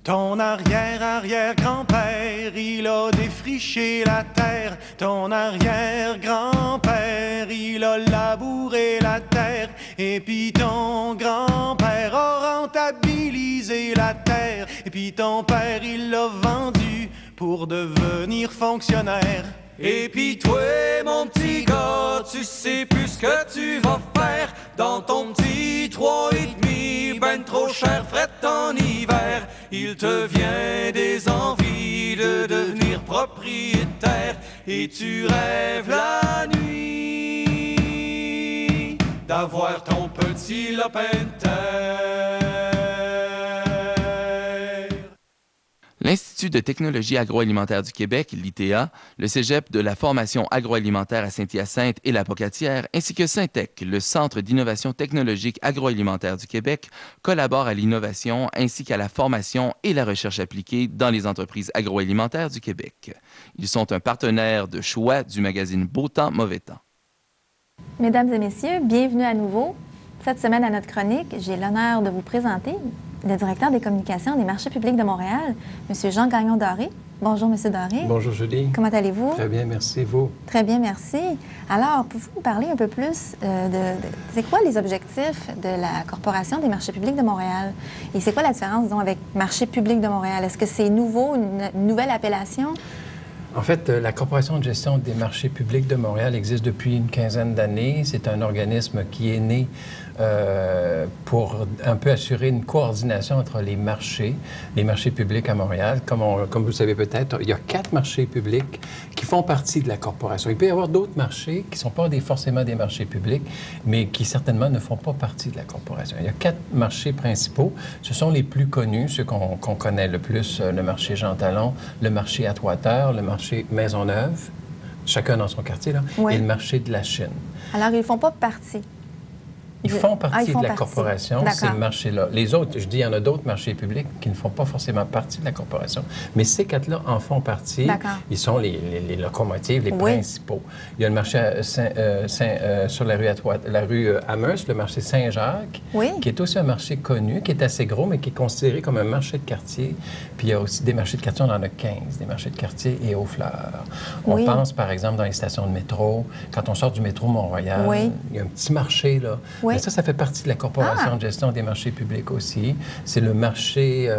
Ton arrière-arrière-grand-père, il a défriché la terre. Ton arrière-grand-père, il a labouré la terre. Et puis ton grand-père a rentabilisé la terre. Et puis ton père, il l'a vendu pour devenir fonctionnaire. Et puis toi, mon petit gars, tu sais plus ce que tu vas faire dans ton petit 3,5, ben trop cher, fret en hiver. Il te vient des envies de devenir propriétaire et tu rêves la nuit d'avoir ton petit lopin de terre. L'Institut de technologie agroalimentaire du Québec, l'ITA, le Cégep de la formation agroalimentaire à Saint-Hyacinthe et la Pocatière, ainsi que Syntec, le Centre d'innovation technologique agroalimentaire du Québec, collaborent à l'innovation ainsi qu'à la formation et la recherche appliquée dans les entreprises agroalimentaires du Québec. Ils sont un partenaire de choix du magazine Beau Temps, Mauvais Temps. Mesdames et messieurs, bienvenue à nouveau. Cette semaine à notre chronique, j'ai l'honneur de vous présenter le directeur des communications des marchés publics de Montréal, M. Jean Gagnon-Doré. Bonjour, M. Doré. Bonjour, Julie. Comment allez-vous? Très bien, merci. Vous? Très bien, merci. Alors, pouvez-vous nous parler un peu plus c'est quoi les objectifs de la Corporation des marchés publics de Montréal? Et c'est quoi la différence, disons, avec Marché public de Montréal? Est-ce que c'est nouveau, une nouvelle appellation? En fait, la Corporation de gestion des marchés publics de Montréal existe depuis une quinzaine d'années. C'est un organisme qui est né pour un peu assurer une coordination entre les marchés publics à Montréal. Comme vous le savez peut-être, il y a 4 marchés publics qui font partie de la Corporation. Il peut y avoir d'autres marchés qui ne sont pas forcément des marchés publics, mais qui certainement ne font pas partie de la Corporation. Il y a 4 marchés principaux. Ce sont les plus connus, ceux qu'on connaît le plus, le marché Jean Talon, le marché Atwater, le marché Maisonneuve, chacun dans son quartier, là, oui. Et le marché de la Chine. Alors, ils ne font pas partie. Ils font partie de la corporation, ces marchés-là. Les autres, je dis, il y en a d'autres marchés publics qui ne font pas forcément partie de la corporation. Mais ces 4-là en font partie. Ils sont les locomotives, les principaux. Il y a le marché sur la rue Amherst, le marché Saint-Jacques, qui est aussi un marché connu, qui est assez gros, mais qui est considéré comme un marché de quartier. Puis il y a aussi des marchés de quartier, on en a 15, des marchés de quartier et aux fleurs. On pense, par exemple, dans les stations de métro, quand on sort du métro Mont-Royal, il y a un petit marché, là. Mais ça fait partie de la Corporation de gestion des marchés publics aussi. C'est le marché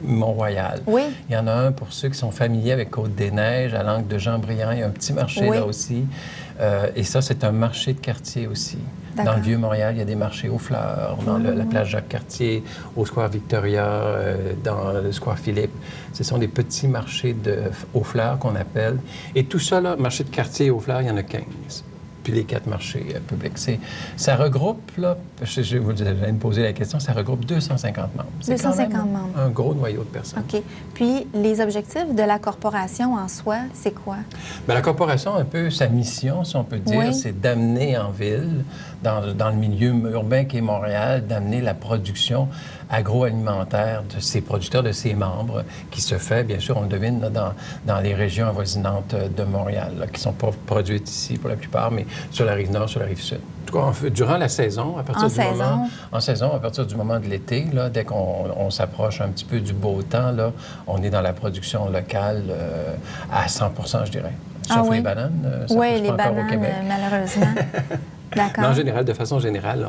Mont-Royal. Il y en a un pour ceux qui sont familiers avec Côte-des-Neiges, à l'angle de Jean-Briand. Il y a un petit marché là aussi. Et ça, c'est un marché de quartier aussi. Dans le Vieux-Montréal, il y a des marchés aux fleurs, dans la place Jacques-Cartier, au Square Victoria, dans le Square Philippe. Ce sont des petits marchés aux fleurs qu'on appelle. Et tout ça, là, marché de quartier et aux fleurs, il y en a 15. Puis les 4 marchés publics. Ça regroupe, là, je vous allez me poser la question, ça regroupe 250 membres. C'est 250 quand même membres. Un gros noyau de personnes. OK. Puis les objectifs de la corporation en soi, c'est quoi? Bien, la corporation, un peu, sa mission, si on peut dire, c'est d'amener en ville, dans le milieu urbain qu'est Montréal, d'amener la production agroalimentaire de ses producteurs, de ses membres, qui se fait, bien sûr, on le devine, là, dans les régions avoisinantes de Montréal, là, qui ne sont pas produites ici pour la plupart, mais sur la rive nord, sur la rive sud. En tout cas, durant la saison, à partir du moment de l'été, là, dès qu'on s'approche un petit peu du beau temps, là, on est dans la production locale à 100 % je dirais. Sauf les bananes, ça pousse pas encore au Québec. Malheureusement. Mais en général, de façon générale,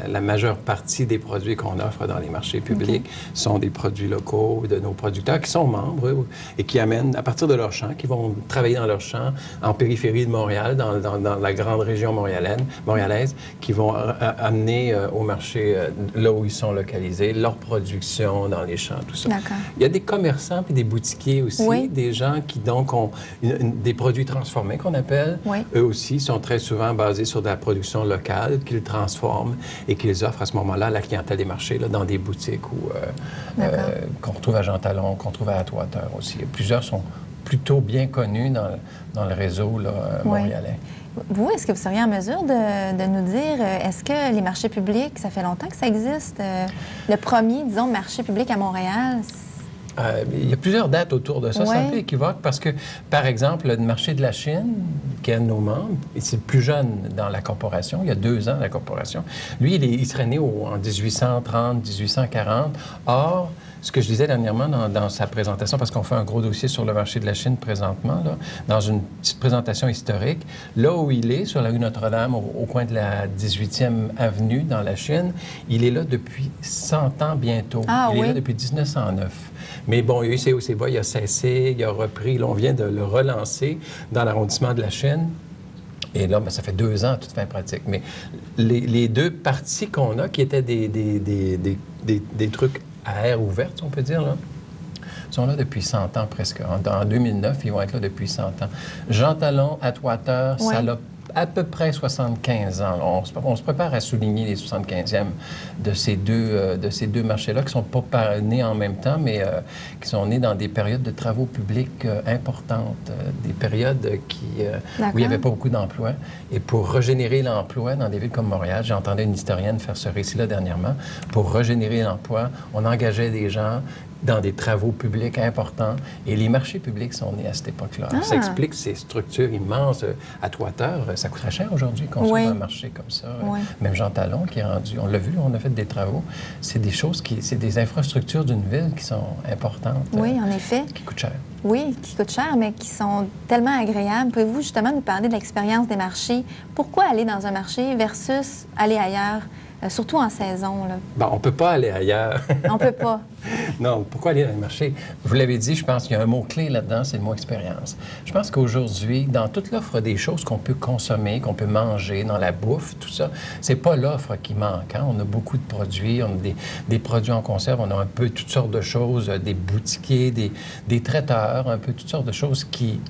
la majeure partie des produits qu'on offre dans les marchés publics sont des produits locaux de nos producteurs qui sont membres et qui amènent, à partir de leur champ, qui vont travailler dans leur champ en périphérie de Montréal, dans la grande région montréalaise, qui vont amener au marché, là où ils sont localisés, leur production dans les champs, tout ça. Il y a des commerçants et des boutiquiers aussi, des gens qui, donc, ont des produits transformés, qu'on appelle. Eux aussi sont très souvent basés sur de la production locale, qu'ils transforment et qu'ils offrent à ce moment-là à la clientèle des marchés, là, dans des boutiques qu'on retrouve à Jean Talon, qu'on trouve à Atwater aussi. Plusieurs sont plutôt bien connus dans le réseau là, montréalais. Vous, est-ce que vous seriez en mesure de nous dire, est-ce que les marchés publics, ça fait longtemps que ça existe? Le premier, disons, marché public à Montréal, Il y a plusieurs dates autour de ça. Ouais. C'est un peu équivoque parce que, par exemple, le marché de la Chine, qui est un de nos membres, et c'est le plus jeune dans la corporation, il y a 2 ans, la corporation, lui, il serait né en 1830, 1840. Or, ce que je disais dernièrement dans sa présentation, parce qu'on fait un gros dossier sur le marché de la Chine présentement, là, dans une petite présentation historique, là où il est, sur la rue Notre-Dame, au coin de la 18e avenue dans la Chine, il est là depuis 100 ans bientôt. Il est là depuis 1909. Mais bon, il y a eu ses hauts, ses bas, il a cessé, il a repris. Là, on vient de le relancer dans l'arrondissement de la Chine. Et là, ça fait 2 ans, toute fin pratique. Mais les 2 parties qu'on a, qui étaient des trucs à air ouverte, on peut dire, là, sont là depuis 100 ans presque. En 2009, ils vont être là depuis 100 ans. Jean Talon, Atwater, ça l'a à peu près 75 ans. On se prépare à souligner les 75e de ces deux marchés-là, qui ne sont pas nés en même temps, mais qui sont nés dans des périodes de travaux publics importantes, des périodes où il n'y avait pas beaucoup d'emplois. Et pour régénérer l'emploi dans des villes comme Montréal, j'entendais une historienne faire ce récit-là dernièrement, pour régénérer l'emploi, on engageait des gens dans des travaux publics importants. Et les marchés publics sont nés à cette époque-là. Ça explique ces structures immenses. Atwater, ça coûterait cher aujourd'hui construire un marché comme ça. Même Jean Talon qui est rendu, on l'a vu, on a fait des travaux. C'est des choses c'est des infrastructures d'une ville qui sont importantes. Oui, en effet. Qui coûtent cher. Oui, qui coûtent cher, mais qui sont tellement agréables. Pouvez-vous justement nous parler de l'expérience des marchés? Pourquoi aller dans un marché versus aller ailleurs? Surtout en saison, là. Bon, on ne peut pas aller ailleurs. On ne peut pas. Non, pourquoi aller dans le marché? Vous l'avez dit, je pense qu'il y a un mot-clé là-dedans, c'est le mot expérience. Je pense qu'aujourd'hui, dans toute l'offre des choses qu'on peut consommer, qu'on peut manger, dans la bouffe, tout ça, c'est pas l'offre qui manque. Hein? On a beaucoup de produits, on a des produits en conserve, on a un peu toutes sortes de choses, des boutiquiers, des traiteurs, un peu toutes sortes de choses qui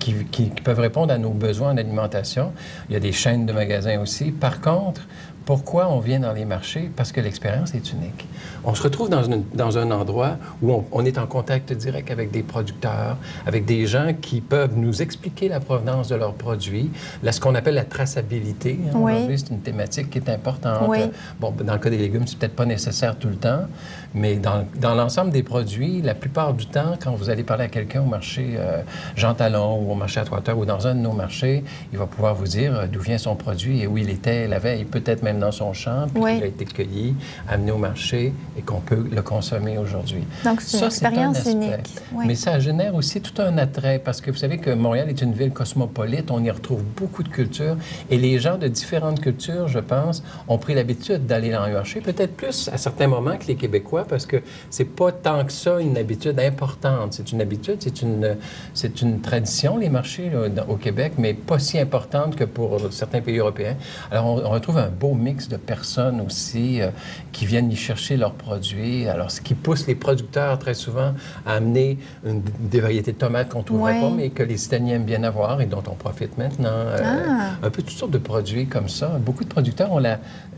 peuvent répondre à nos besoins en alimentation. Il y a des chaînes de magasins aussi. Par contre, pourquoi on vient dans les marchés? Parce que l'expérience est unique. On se retrouve dans un endroit où on est en contact direct avec des producteurs, avec des gens qui peuvent nous expliquer la provenance de leurs produits, ce qu'on appelle la traçabilité. Hein, aujourd'hui, c'est une thématique qui est importante. Bon, dans le cas des légumes, c'est peut-être pas nécessaire tout le temps, mais dans l'ensemble des produits, la plupart du temps, quand vous allez parler à quelqu'un au marché Jean Talon ou au marché Atwater ou dans un de nos marchés, il va pouvoir vous dire d'où vient son produit et où il était la veille, peut-être même dans son champ, puis qu'il a été cueilli, amené au marché et qu'on peut le consommer aujourd'hui. Donc, c'est une expérience unique. Mais ça génère aussi tout un attrait parce que vous savez que Montréal est une ville cosmopolite, on y retrouve beaucoup de cultures et les gens de différentes cultures, je pense, ont pris l'habitude d'aller dans le marché, peut-être plus à certains moments que les Québécois parce que c'est pas tant que ça une habitude importante. C'est une habitude, c'est une tradition, les marchés là, au Québec, mais pas si importante que pour certains pays européens. Alors, on retrouve un beau mix de personnes aussi qui viennent y chercher leurs produits. Alors, ce qui pousse les producteurs très souvent à amener des variétés de tomates qu'on ne trouverait pas, mais que les citadins aiment bien avoir et dont on profite maintenant. Un peu toutes sortes de produits comme ça. Beaucoup de producteurs ont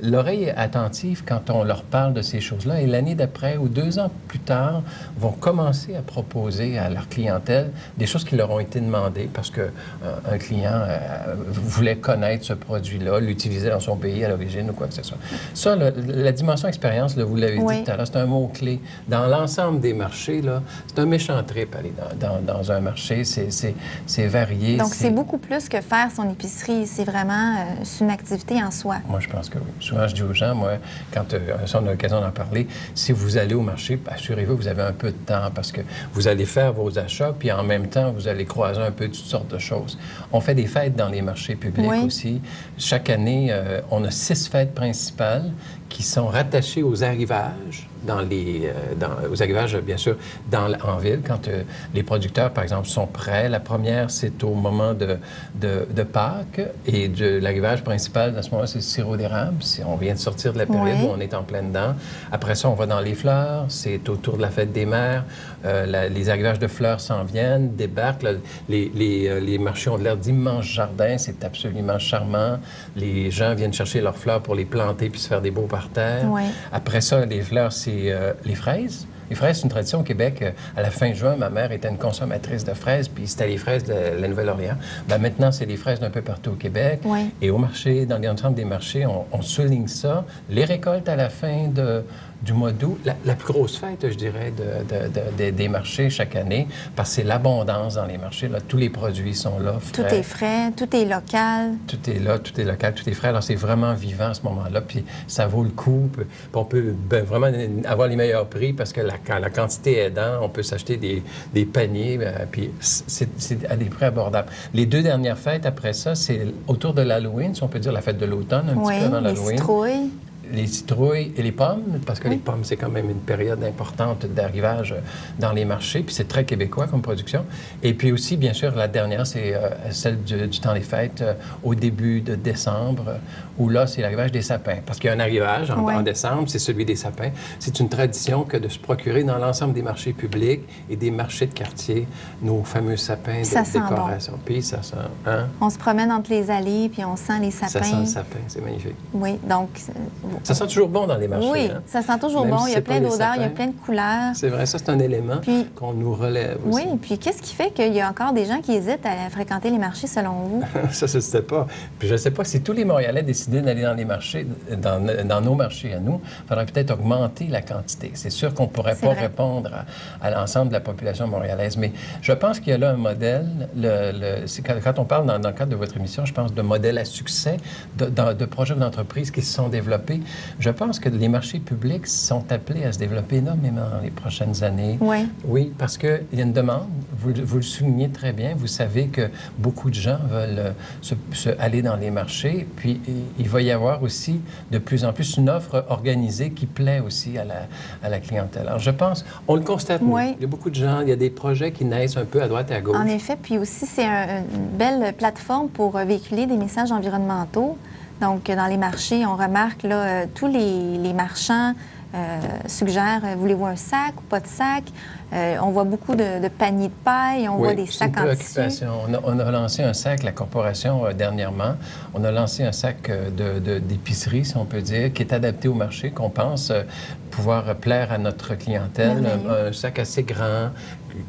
l'oreille attentive quand on leur parle de ces choses-là et l'année d'après ou 2 ans plus tard vont commencer à proposer à leur clientèle des choses qui leur ont été demandées parce qu'un client voulait connaître ce produit-là, l'utiliser dans son pays à l'origine ou quoi que ce soit. Ça, la dimension expérience, là, vous l'avez dit tout à l'heure, c'est un mot-clé. Dans l'ensemble des marchés, là, c'est un méchant trip aller dans un marché. C'est varié. Donc, c'est beaucoup plus que faire son épicerie. C'est vraiment une activité en soi. Moi, je pense que oui. Souvent, je dis aux gens, moi, quand on a l'occasion d'en parler, si vous allez au marché, assurez-vous que vous avez un peu de temps parce que vous allez faire vos achats, puis en même temps, vous allez croiser un peu toutes sortes de choses. On fait des fêtes dans les marchés publics aussi. Chaque année, on a 6 fêtes principales qui sont rattachées aux arrivages, aux arrivages, bien sûr, en ville, quand les producteurs, par exemple, sont prêts. La première, c'est au moment de Pâques et de l'arrivage principal, à ce moment-là, c'est le sirop d'érable. On vient de sortir de la période où on est en plein dedans. Après ça, on va dans les fleurs. C'est autour de la fête des mères. Les arrivages de fleurs s'en viennent, débarquent. Là, les marchés ont l'air d'immenses jardins. C'est absolument charmant. Les gens viennent chercher leurs fleurs pour les planter puis se faire des beaux parterres. Après ça, les fleurs, c'est les fraises. Les fraises, c'est une tradition au Québec. À la fin juin, ma mère était une consommatrice de fraises, puis c'était les fraises de la Nouvelle-Orléans. Maintenant, c'est les fraises d'un peu partout au Québec. Et au marché, dans l'ensemble des marchés, on souligne ça. Les récoltes à la fin du mois d'août, la plus grosse fête, je dirais, des marchés chaque année, parce que c'est l'abondance dans les marchés. Là, tous les produits sont là, frais. Tout est frais, tout est local. Tout est là, tout est local, tout est frais. Alors, c'est vraiment vivant à ce moment-là, puis ça vaut le coup. Puis on peut vraiment avoir les meilleurs prix parce que la quantité aidant, on peut s'acheter des paniers, puis c'est à des prix abordables. Les 2 dernières fêtes après ça, c'est autour de l'Halloween, si on peut dire la fête de l'automne, un petit peu avant l'Halloween. Les citrouilles. Les citrouilles et les pommes, parce que les pommes, c'est quand même une période importante d'arrivage dans les marchés, puis c'est très québécois comme production. Et puis aussi, bien sûr, la dernière, c'est celle du temps des fêtes, au début de décembre, où là, c'est l'arrivage des sapins. Parce qu'il y a un arrivage en décembre, c'est celui des sapins. C'est une tradition que de se procurer dans l'ensemble des marchés publics et des marchés de quartier nos fameux sapins de décoration. Bon. Puis ça sent... Hein? On se promène entre les allées, puis on sent les sapins. Ça sent le sapin, c'est magnifique. Oui, donc... Ça sent toujours bon dans les marchés. Oui, hein? Ça sent toujours bon. Il y a plein d'odeurs, il y a plein de couleurs. C'est vrai, ça, c'est un élément qu'on nous relève aussi. Oui, puis qu'est-ce qui fait qu'il y a encore des gens qui hésitent à fréquenter les marchés, selon vous? Ça, je ne sais pas. Puis je ne sais pas si tous les Montréalais décidaient d'aller dans les marchés, dans nos marchés à nous, il faudrait peut-être augmenter la quantité. C'est sûr qu'on ne pourrait pas répondre à l'ensemble de la population montréalaise, mais je pense qu'il y a là un modèle. Quand on parle, dans le cadre de votre émission, je pense de modèles à succès, de projets d'entreprise qui se sont développés. Je pense que les marchés publics sont appelés à se développer énormément dans les prochaines années. Oui. Oui, parce qu'il y a une demande. Vous le soulignez très bien. Vous savez que beaucoup de gens veulent aller dans les marchés. Puis, il va y avoir aussi de plus en plus une offre organisée qui plaît aussi à la clientèle. Alors, je pense, on le constate, nous. Il y a beaucoup de gens, il y a des projets qui naissent un peu à droite et à gauche. En effet, puis aussi, c'est une belle plateforme pour véhiculer des messages environnementaux. Donc, dans les marchés, on remarque, là, tous les marchands suggèrent, voulez-vous un sac ou pas de sac? On voit beaucoup de paniers de paille, on voit des sacs en tissu. On a lancé un sac, la corporation, dernièrement. On a lancé un sac d'épicerie, si on peut dire, qui est adapté au marché, qu'on pense pouvoir plaire à notre clientèle. Un sac assez grand,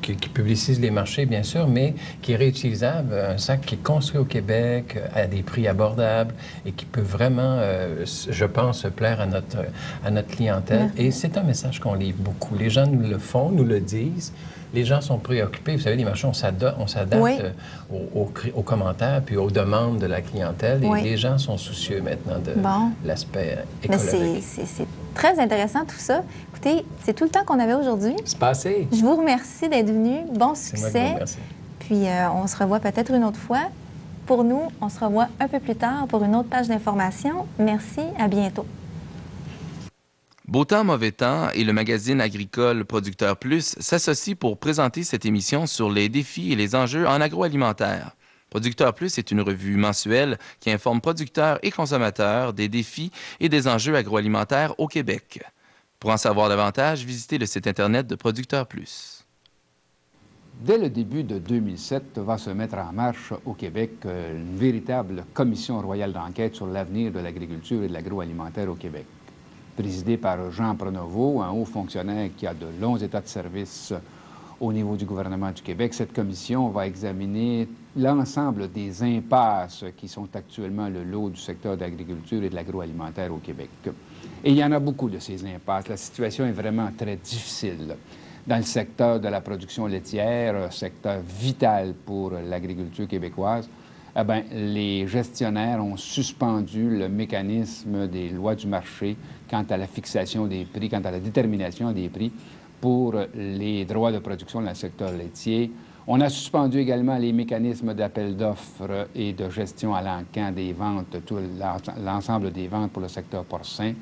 qui publicise les marchés, bien sûr, mais qui est réutilisable. Un sac qui est construit au Québec à des prix abordables et qui peut vraiment, je pense, plaire à notre clientèle. Et c'est un message qu'on livre beaucoup. Les gens nous le font, nous le disent. Les gens sont préoccupés. Vous savez, les marchés, on s'adapte aux commentaires puis aux demandes de la clientèle. Et les gens sont soucieux maintenant de l'aspect écologique. C'est très intéressant tout ça. Écoutez, c'est tout le temps qu'on avait aujourd'hui. C'est passé. Je vous remercie d'être venu. Bon succès. C'est moi qui vous remercie. Puis on se revoit peut-être une autre fois. Pour nous, on se revoit un peu plus tard pour une autre page d'information. Merci, à bientôt. Beau temps, mauvais temps et le magazine agricole Producteur Plus s'associent pour présenter cette émission sur les défis et les enjeux en agroalimentaire. Producteur Plus est une revue mensuelle qui informe producteurs et consommateurs des défis et des enjeux agroalimentaires au Québec. Pour en savoir davantage, visitez le site Internet de Producteur Plus. Dès le début de 2007, va se mettre en marche au Québec une véritable commission royale d'enquête sur l'avenir de l'agriculture et de l'agroalimentaire au Québec. Présidée par Jean Pronovo, un haut fonctionnaire qui a de longs états de service au niveau du gouvernement du Québec, cette commission va examiner l'ensemble des impasses qui sont actuellement le lot du secteur de l'agriculture et de l'agroalimentaire au Québec. Et il y en a beaucoup de ces impasses. La situation est vraiment très difficile. Dans le secteur de la production laitière, secteur vital pour l'agriculture québécoise, eh bien, les gestionnaires ont suspendu le mécanisme des lois du marché quant à la fixation des prix, quant à la détermination des prix pour les droits de production dans le secteur laitier. On a suspendu également les mécanismes d'appel d'offres et de gestion à l'encan des ventes, tout l'ensemble des ventes pour le secteur porcin.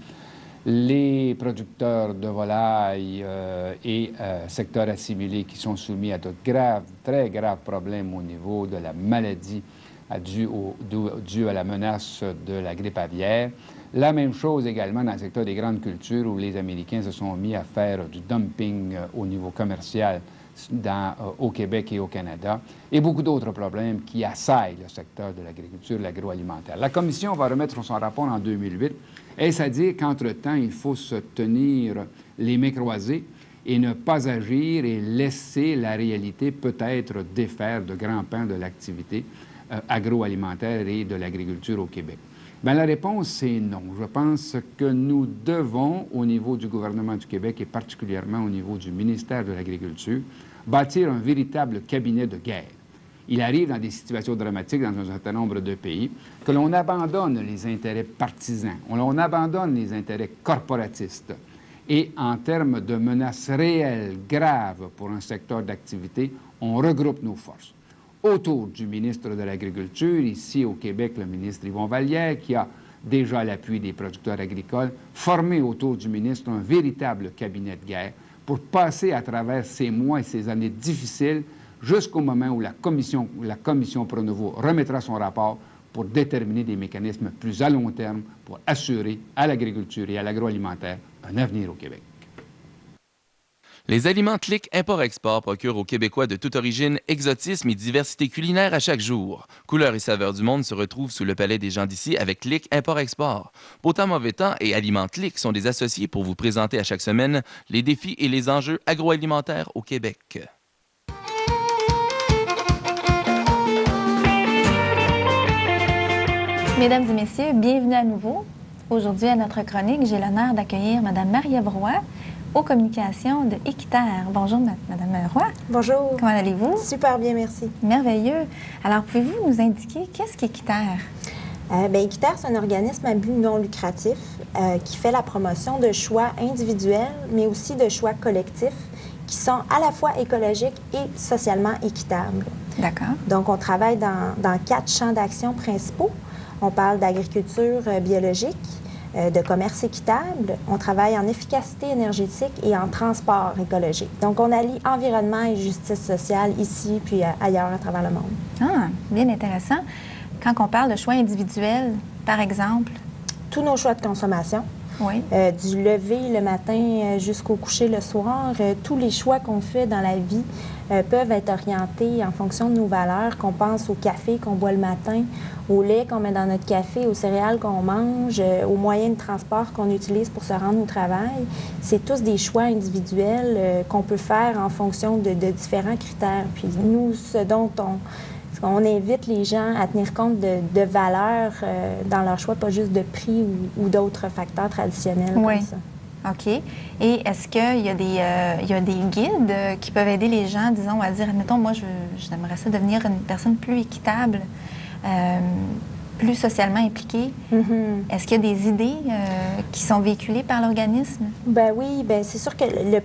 Les producteurs de volailles et secteurs assimilés qui sont soumis à de très graves problèmes au niveau de la maladie due à la menace de la grippe aviaire. La même chose également dans le secteur des grandes cultures où les Américains se sont mis à faire du dumping au niveau commercial au Québec et au Canada, et beaucoup d'autres problèmes qui assaillent le secteur de l'agriculture et de l'agroalimentaire. La Commission va remettre son rapport en 2008. Est-ce à dire qu'entre-temps, il faut se tenir les mains croisées et ne pas agir et laisser la réalité peut-être défaire de grands pans de l'activité agroalimentaire et de l'agriculture au Québec? Bien, la réponse, c'est non. Je pense que nous devons, au niveau du gouvernement du Québec et particulièrement au niveau du ministère de l'Agriculture, bâtir un véritable cabinet de guerre. Il arrive dans des situations dramatiques dans un certain nombre de pays que l'on abandonne les intérêts partisans, on abandonne les intérêts corporatistes. Et en termes de menaces réelles, graves pour un secteur d'activité, on regroupe nos forces. Autour du ministre de l'Agriculture, ici au Québec, le ministre Yvon Vallière, qui a déjà l'appui des producteurs agricoles, formé autour du ministre un véritable cabinet de guerre pour passer à travers ces mois et ces années difficiles jusqu'au moment où la commission Pronovo remettra son rapport pour déterminer des mécanismes plus à long terme pour assurer à l'agriculture et à l'agroalimentaire un avenir au Québec. Les aliments Clic Import-Export procurent aux Québécois de toute origine exotisme et diversité culinaire à chaque jour. Couleurs et saveurs du monde se retrouvent sous le palais des gens d'ici avec Clic Import-Export. Beau temps, mauvais temps et Aliments Clic sont des associés pour vous présenter à chaque semaine les défis et les enjeux agroalimentaires au Québec. Mesdames et messieurs, bienvenue à nouveau. Aujourd'hui, à notre chronique, j'ai l'honneur d'accueillir Mme Marie-Ève Roy, aux communications de Équiterre. Bonjour, Mme Roy. Bonjour. Comment allez-vous? Super bien, merci. Merveilleux. Alors, pouvez-vous nous indiquer qu'est-ce qu'Équiterre? Équiterre, c'est un organisme à but non lucratif qui fait la promotion de choix individuels, mais aussi de choix collectifs qui sont à la fois écologiques et socialement équitables. D'accord. Donc, on travaille dans 4 champs d'action principaux. On parle d'agriculture biologique, de commerce équitable. On travaille en efficacité énergétique et en transport écologique. Donc, on allie environnement et justice sociale ici puis ailleurs à travers le monde. Ah, bien intéressant. Quand on parle de choix individuels, par exemple? Tous nos choix de consommation. Oui. Du lever le matin jusqu'au coucher le soir, tous les choix qu'on fait dans la vie peuvent être orientés en fonction de nos valeurs, qu'on pense au café qu'on boit le matin, au lait qu'on met dans notre café, aux céréales qu'on mange, aux moyens de transport qu'on utilise pour se rendre au travail. C'est tous des choix individuels qu'on peut faire en fonction de différents critères. Puis nous, ce dont on invite les gens à tenir compte de valeurs dans leur choix, pas juste de prix ou d'autres facteurs traditionnels oui. comme ça. OK. Et est-ce qu'il y a des guides qui peuvent aider les gens, disons, à dire, admettons, moi, j'aimerais ça devenir une personne plus équitable, plus socialement impliquée. Mm-hmm. Est-ce qu'il y a des idées qui sont véhiculées par l'organisme? Ben oui, ben c'est sûr que le